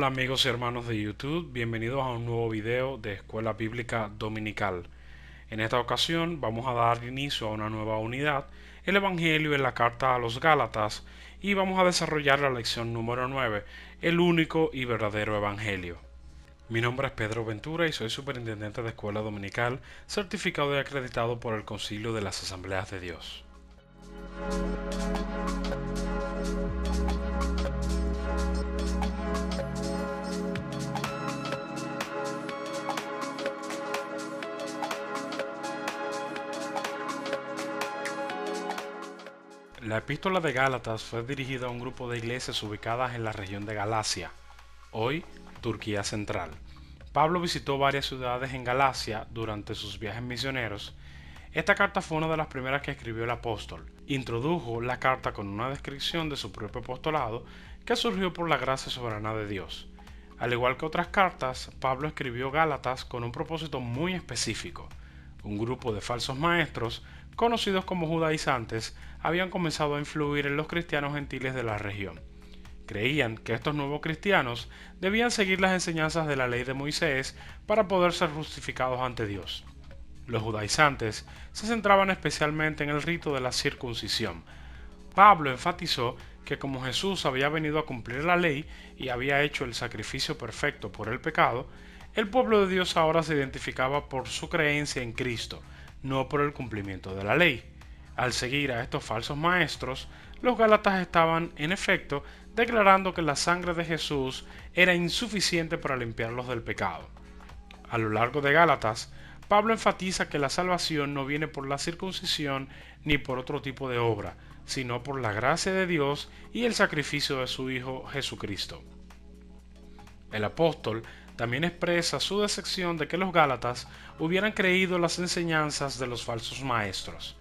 Hola amigos y hermanos de YouTube, bienvenidos a un nuevo video de Escuela Bíblica Dominical. En esta ocasión vamos a dar inicio a una nueva unidad, el Evangelio en la carta a los Gálatas, y vamos a desarrollar la lección número 9, el único y verdadero Evangelio. Mi nombre es Pedro Ventura y soy superintendente de Escuela Dominical, certificado y acreditado por el Concilio de las Asambleas de Dios. La epístola de Gálatas fue dirigida a un grupo de iglesias ubicadas en la región de Galacia, hoy Turquía Central. Pablo visitó varias ciudades en Galacia durante sus viajes misioneros. Esta carta fue una de las primeras que escribió el apóstol. Introdujo la carta con una descripción de su propio apostolado que surgió por la gracia soberana de Dios. Al igual que otras cartas, Pablo escribió Gálatas con un propósito muy específico. Un grupo de falsos maestros, conocidos como judaizantes, habían comenzado a influir en los cristianos gentiles de la región. Creían que estos nuevos cristianos debían seguir las enseñanzas de la ley de Moisés para poder ser justificados ante Dios. Los judaizantes se centraban especialmente en el rito de la circuncisión. Pablo enfatizó que como Jesús había venido a cumplir la ley y había hecho el sacrificio perfecto por el pecado, el pueblo de Dios ahora se identificaba por su creencia en Cristo, no por el cumplimiento de la ley. Al seguir a estos falsos maestros, los gálatas estaban, en efecto, declarando que la sangre de Jesús era insuficiente para limpiarlos del pecado. A lo largo de Gálatas, Pablo enfatiza que la salvación no viene por la circuncisión ni por otro tipo de obra, sino por la gracia de Dios y el sacrificio de su Hijo Jesucristo. El apóstol también expresa su decepción de que los gálatas hubieran creído las enseñanzas de los falsos maestros.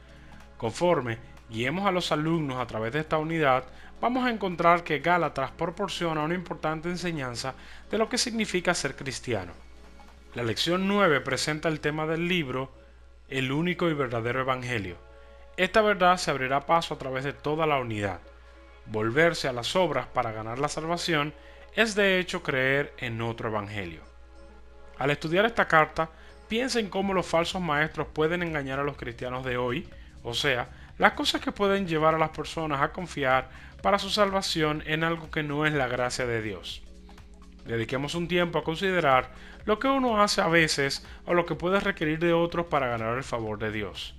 Conforme guiemos a los alumnos a través de esta unidad, vamos a encontrar que Gálatas proporciona una importante enseñanza de lo que significa ser cristiano. La lección 9 presenta el tema del libro, el único y verdadero evangelio. Esta verdad se abrirá paso a través de toda la unidad. Volverse a las obras para ganar la salvación es de hecho creer en otro evangelio. Al estudiar esta carta, piensa en cómo los falsos maestros pueden engañar a los cristianos de hoy, o sea, las cosas que pueden llevar a las personas a confiar para su salvación en algo que no es la gracia de Dios. Dediquemos un tiempo a considerar lo que uno hace a veces o lo que puede requerir de otros para ganar el favor de Dios.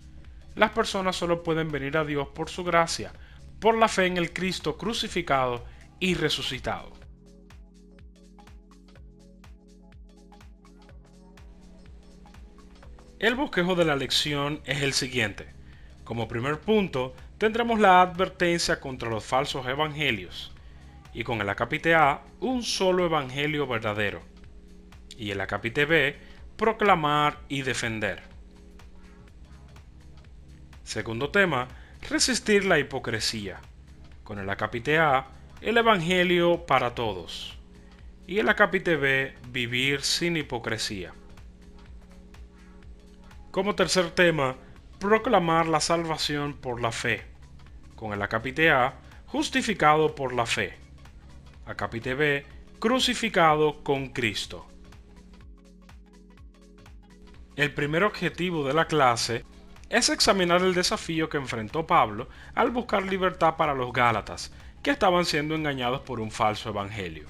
Las personas solo pueden venir a Dios por su gracia, por la fe en el Cristo crucificado y resucitado. El bosquejo de la lección es el siguiente. Como primer punto, tendremos la advertencia contra los falsos evangelios. Y con el acápite A, un solo evangelio verdadero. Y el acápite B, proclamar y defender. Segundo tema, resistir la hipocresía. Con el acápite A, el evangelio para todos. Y el acápite B, vivir sin hipocresía. Como tercer tema, proclamar la salvación por la fe. Con el acápite A, justificado por la fe. Acápite B, crucificado con Cristo. El primer objetivo de la clase es examinar el desafío que enfrentó Pablo al buscar libertad para los gálatas, que estaban siendo engañados por un falso evangelio.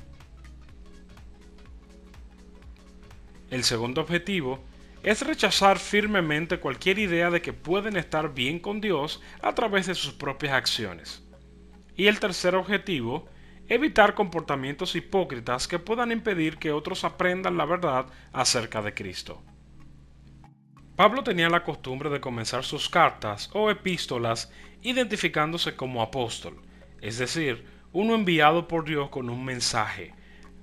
El segundo objetivo es rechazar firmemente cualquier idea de que pueden estar bien con Dios a través de sus propias acciones. Y el tercer objetivo, evitar comportamientos hipócritas que puedan impedir que otros aprendan la verdad acerca de Cristo. Pablo tenía la costumbre de comenzar sus cartas o epístolas identificándose como apóstol, es decir, uno enviado por Dios con un mensaje,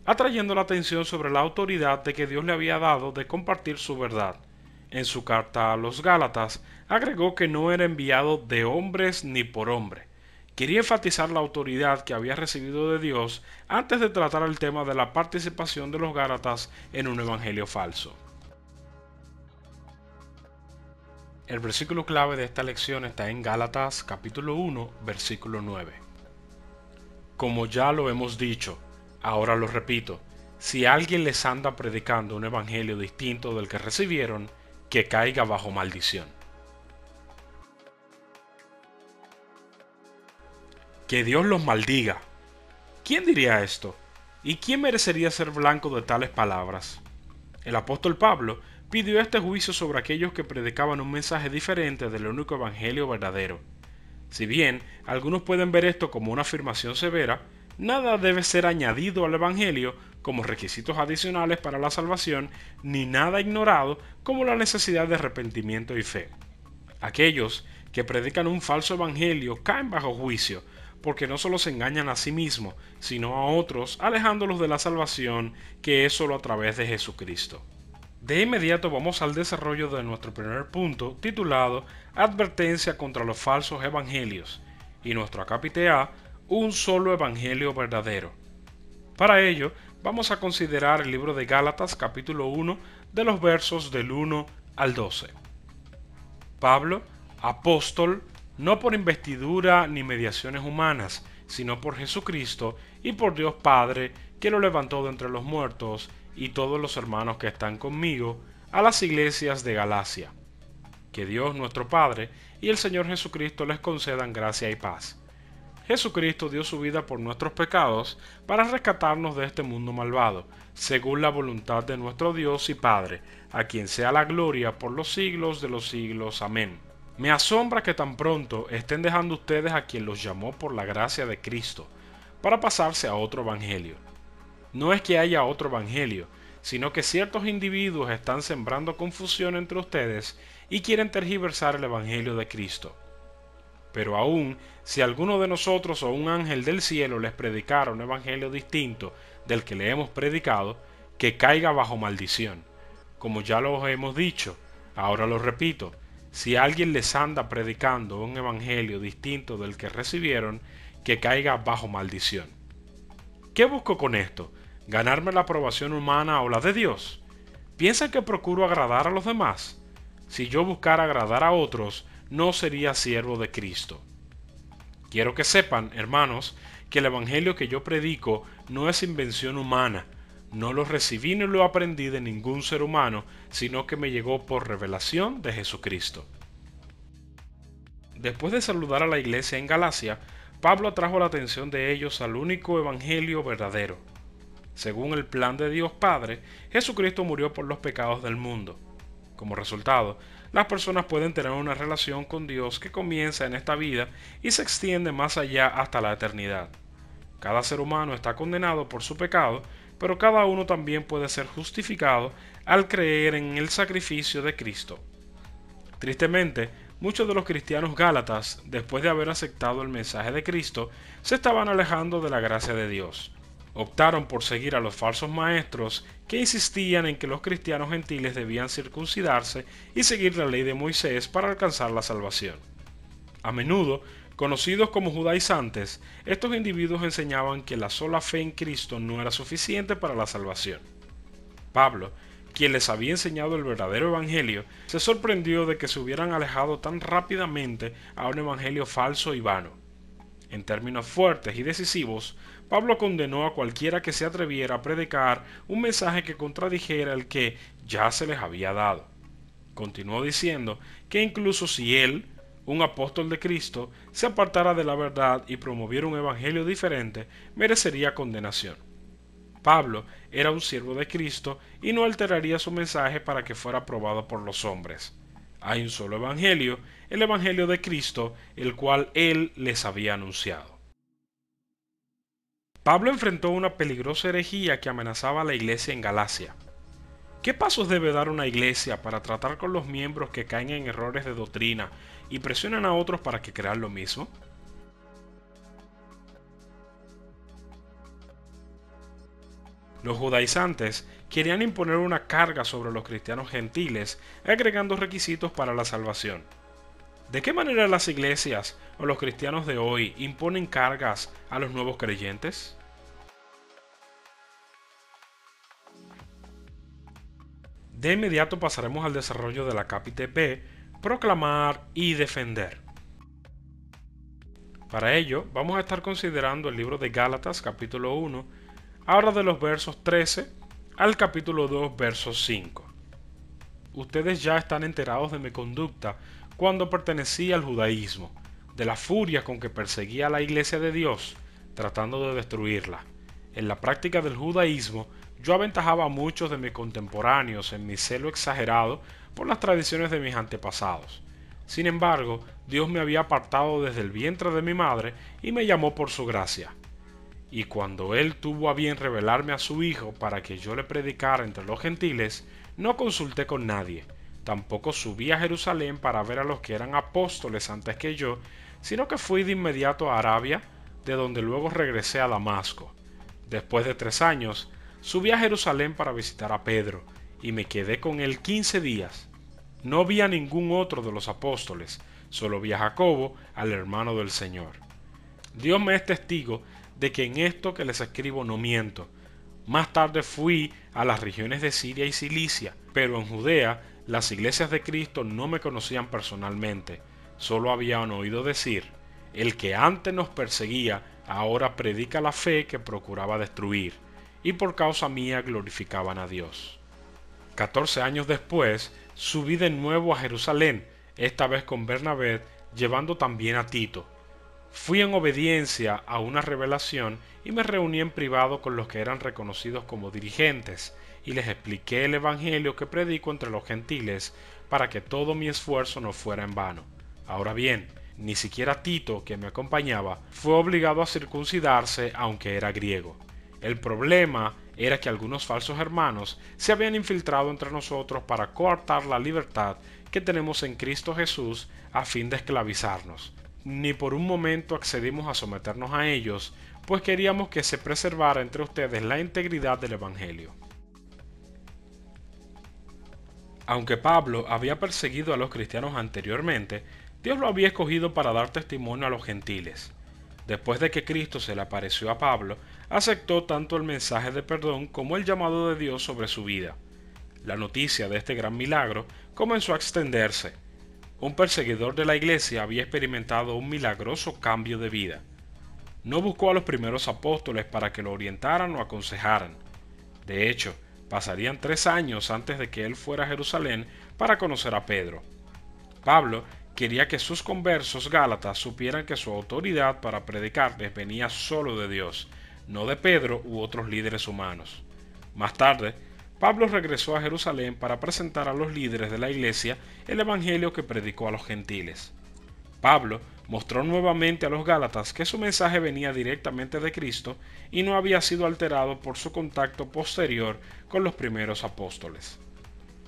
atrayendo la atención sobre la autoridad de que Dios le había dado de compartir su verdad. En su carta a los Gálatas, agregó que no era enviado de hombres ni por hombre. Quería enfatizar la autoridad que había recibido de Dios antes de tratar el tema de la participación de los Gálatas en un evangelio falso. El versículo clave de esta lección está en Gálatas capítulo 1, versículo 9. Como ya lo hemos dicho, ahora lo repito, si alguien les anda predicando un evangelio distinto del que recibieron, que caiga bajo maldición. Que Dios los maldiga. ¿Quién diría esto? ¿Y quién merecería ser blanco de tales palabras? El apóstol Pablo pidió este juicio sobre aquellos que predicaban un mensaje diferente del único evangelio verdadero. Si bien algunos pueden ver esto como una afirmación severa, nada debe ser añadido al evangelio como requisitos adicionales para la salvación, ni nada ignorado como la necesidad de arrepentimiento y fe. Aquellos que predican un falso evangelio caen bajo juicio, porque no solo se engañan a sí mismos, sino a otros, alejándolos de la salvación que es solo a través de Jesucristo. De inmediato vamos al desarrollo de nuestro primer punto, titulado Advertencia contra los falsos evangelios, y nuestro acápite A, un solo evangelio verdadero. Para ello, vamos a considerar el libro de Gálatas capítulo 1, de los versos del 1 al 12. Pablo, apóstol, no por investidura ni mediaciones humanas, sino por Jesucristo y por Dios Padre, que lo levantó de entre los muertos, y todos los hermanos que están conmigo, a las iglesias de Galacia. Que Dios nuestro Padre y el Señor Jesucristo les concedan gracia y paz. Jesucristo dio su vida por nuestros pecados para rescatarnos de este mundo malvado, según la voluntad de nuestro Dios y Padre, a quien sea la gloria por los siglos de los siglos. Amén. Me asombra que tan pronto estén dejando ustedes a quien los llamó por la gracia de Cristo, para pasarse a otro evangelio. No es que haya otro evangelio, sino que ciertos individuos están sembrando confusión entre ustedes y quieren tergiversar el evangelio de Cristo. Pero aún, si alguno de nosotros o un ángel del cielo les predicara un evangelio distinto del que le hemos predicado, que caiga bajo maldición. Como ya lo hemos dicho, ahora lo repito, si alguien les anda predicando un evangelio distinto del que recibieron, que caiga bajo maldición. ¿Qué busco con esto? ¿Ganarme la aprobación humana o la de Dios? ¿Piensan que procuro agradar a los demás? Si yo buscara agradar a otros, no sería siervo de Cristo. Quiero que sepan, hermanos, que el evangelio que yo predico no es invención humana. No lo recibí ni lo aprendí de ningún ser humano, sino que me llegó por revelación de Jesucristo. Después de saludar a la iglesia en Galacia, Pablo atrajo la atención de ellos al único evangelio verdadero. Según el plan de Dios Padre, Jesucristo murió por los pecados del mundo. Como resultado, las personas pueden tener una relación con Dios que comienza en esta vida y se extiende más allá hasta la eternidad. Cada ser humano está condenado por su pecado, pero cada uno también puede ser justificado al creer en el sacrificio de Cristo. Tristemente, muchos de los cristianos gálatas, después de haber aceptado el mensaje de Cristo, se estaban alejando de la gracia de Dios. Optaron por seguir a los falsos maestros que insistían en que los cristianos gentiles debían circuncidarse y seguir la ley de Moisés para alcanzar la salvación. A menudo, conocidos como judaizantes, estos individuos enseñaban que la sola fe en Cristo no era suficiente para la salvación. Pablo, quien les había enseñado el verdadero evangelio, se sorprendió de que se hubieran alejado tan rápidamente a un evangelio falso y vano. En términos fuertes y decisivos, Pablo condenó a cualquiera que se atreviera a predicar un mensaje que contradijera el que ya se les había dado. Continuó diciendo que incluso si él, un apóstol de Cristo, se apartara de la verdad y promoviera un evangelio diferente, merecería condenación. Pablo era un siervo de Cristo y no alteraría su mensaje para que fuera aprobado por los hombres. Hay un solo evangelio, el evangelio de Cristo, el cual él les había anunciado. Pablo enfrentó una peligrosa herejía que amenazaba a la iglesia en Galacia. ¿Qué pasos debe dar una iglesia para tratar con los miembros que caen en errores de doctrina y presionan a otros para que crean lo mismo? Los judaizantes querían imponer una carga sobre los cristianos gentiles, agregando requisitos para la salvación. ¿De qué manera las iglesias o los cristianos de hoy imponen cargas a los nuevos creyentes? De inmediato pasaremos al desarrollo del acápite B, proclamar y defender. Para ello, vamos a estar considerando el libro de Gálatas capítulo 1, Ahora de los versos 13 al capítulo 2, verso 5. Ustedes ya están enterados de mi conducta cuando pertenecía al judaísmo, de la furia con que perseguía a la iglesia de Dios, tratando de destruirla. En la práctica del judaísmo, yo aventajaba a muchos de mis contemporáneos en mi celo exagerado por las tradiciones de mis antepasados. Sin embargo, Dios me había apartado desde el vientre de mi madre y me llamó por su gracia. Y cuando Él tuvo a bien revelarme a su Hijo para que yo le predicara entre los gentiles, no consulté con nadie, tampoco subí a Jerusalén para ver a los que eran apóstoles antes que yo, sino que fui de inmediato a Arabia, de donde luego regresé a Damasco. Después de 3 años, subí a Jerusalén para visitar a Pedro, y me quedé con él 15 días. No vi a ningún otro de los apóstoles, solo vi a Jacobo, al hermano del Señor. Dios me es testigo de que en esto que les escribo no miento. Más tarde fui a las regiones de Siria y Cilicia, pero en Judea las iglesias de Cristo no me conocían personalmente, solo habían oído decir, el que antes nos perseguía ahora predica la fe que procuraba destruir, y por causa mía glorificaban a Dios. 14 años después, subí de nuevo a Jerusalén, esta vez con Bernabé, llevando también a Tito. Fui en obediencia a una revelación y me reuní en privado con los que eran reconocidos como dirigentes, y les expliqué el evangelio que predico entre los gentiles, para que todo mi esfuerzo no fuera en vano. Ahora bien, ni siquiera Tito, que me acompañaba, fue obligado a circuncidarse aunque era griego. El problema era que algunos falsos hermanos se habían infiltrado entre nosotros para coartar la libertad que tenemos en Cristo Jesús a fin de esclavizarnos. Ni por un momento accedimos a someternos a ellos, pues queríamos que se preservara entre ustedes la integridad del Evangelio. Aunque Pablo había perseguido a los cristianos anteriormente, Dios lo había escogido para dar testimonio a los gentiles. Después de que Cristo se le apareció a Pablo, aceptó tanto el mensaje de perdón como el llamado de Dios sobre su vida. La noticia de este gran milagro comenzó a extenderse. Un perseguidor de la iglesia había experimentado un milagroso cambio de vida. No buscó a los primeros apóstoles para que lo orientaran o aconsejaran. De hecho, pasarían 3 años antes de que él fuera a Jerusalén para conocer a Pedro. Pablo quería que sus conversos gálatas supieran que su autoridad para predicarles venía solo de Dios, no de Pedro u otros líderes humanos. Más tarde, Pablo regresó a Jerusalén para presentar a los líderes de la iglesia el evangelio que predicó a los gentiles. Pablo mostró nuevamente a los gálatas que su mensaje venía directamente de Cristo y no había sido alterado por su contacto posterior con los primeros apóstoles.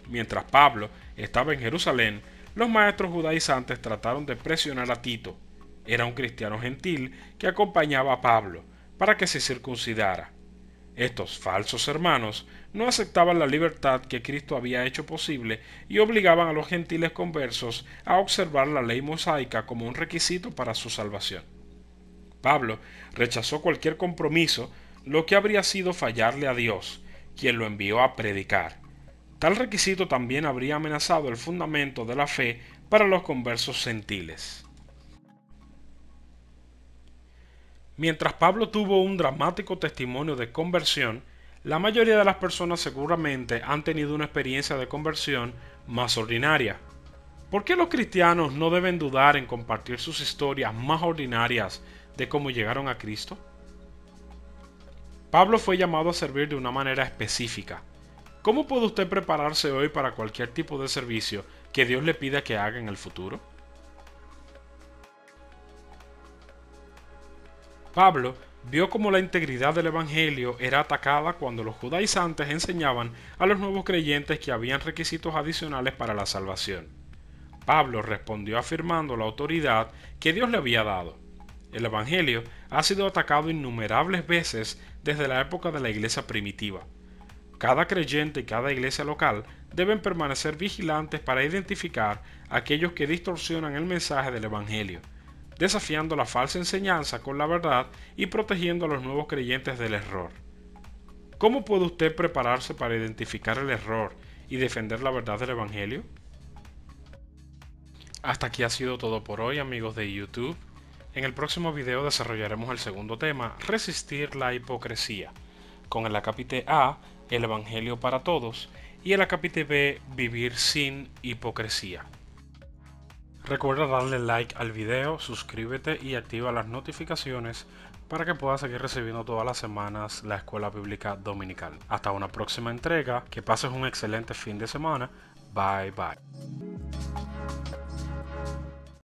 Mientras Pablo estaba en Jerusalén, los maestros judaizantes trataron de presionar a Tito. Era un cristiano gentil que acompañaba a Pablo para que se circuncidara. Estos falsos hermanos no aceptaban la libertad que Cristo había hecho posible y obligaban a los gentiles conversos a observar la ley mosaica como un requisito para su salvación. Pablo rechazó cualquier compromiso, lo que habría sido fallarle a Dios, quien lo envió a predicar. Tal requisito también habría amenazado el fundamento de la fe para los conversos gentiles. Mientras Pablo tuvo un dramático testimonio de conversión, la mayoría de las personas seguramente han tenido una experiencia de conversión más ordinaria. ¿Por qué los cristianos no deben dudar en compartir sus historias más ordinarias de cómo llegaron a Cristo? Pablo fue llamado a servir de una manera específica. ¿Cómo puede usted prepararse hoy para cualquier tipo de servicio que Dios le pida que haga en el futuro? Pablo vio cómo la integridad del Evangelio era atacada cuando los judaizantes enseñaban a los nuevos creyentes que habían requisitos adicionales para la salvación. Pablo respondió afirmando la autoridad que Dios le había dado. El Evangelio ha sido atacado innumerables veces desde la época de la iglesia primitiva. Cada creyente y cada iglesia local deben permanecer vigilantes para identificar a aquellos que distorsionan el mensaje del Evangelio, desafiando la falsa enseñanza con la verdad y protegiendo a los nuevos creyentes del error. ¿Cómo puede usted prepararse para identificar el error y defender la verdad del Evangelio? Hasta aquí ha sido todo por hoy, amigos de YouTube. En el próximo video desarrollaremos el segundo tema, resistir la hipocresía. con el acápite A, el Evangelio para todos, y el acápite B, vivir sin hipocresía. Recuerda darle like al video, suscríbete y activa las notificaciones para que puedas seguir recibiendo todas las semanas la Escuela Bíblica Dominical. Hasta una próxima entrega, que pases un excelente fin de semana. Bye bye.